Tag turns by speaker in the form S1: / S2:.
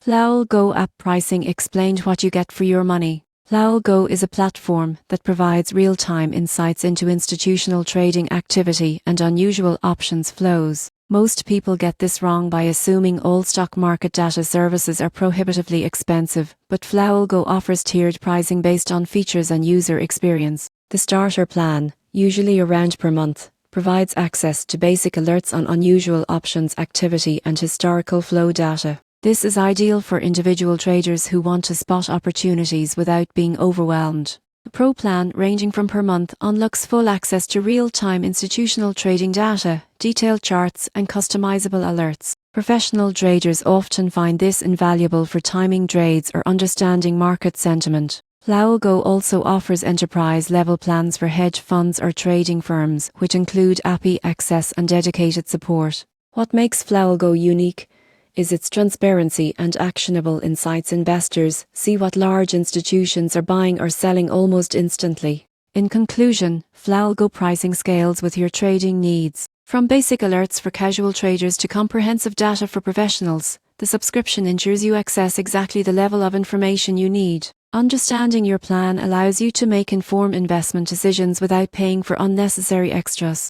S1: FlowAlgo app pricing explained what you get for your money. FlowAlgo is a platform that provides real-time insights into institutional trading activity and unusual options flows. Most people get this wrong by assuming all stock market data services are prohibitively expensive, but FlowAlgo offers tiered pricing based on features and user experience. The starter plan, usually around per month, provides access to basic alerts on unusual options activity and historical flow data. This is ideal for individual traders who want to spot opportunities without being overwhelmed. The Pro plan, ranging from per month, unlocks full access to real-time institutional trading data, detailed charts, and customizable alerts. Professional traders often find this invaluable for timing trades or understanding market sentiment. FlowAlgo also offers enterprise-level plans for hedge funds or trading firms, which include API access and dedicated support. What makes FlowAlgo unique is its transparency and actionable insights. Investors see what large institutions are buying or selling almost instantly. In conclusion, FlowAlgo pricing scales with your trading needs. From basic alerts for casual traders to comprehensive data for professionals, the subscription ensures you access exactly the level of information you need. Understanding your plan allows you to make informed investment decisions without paying for unnecessary extras.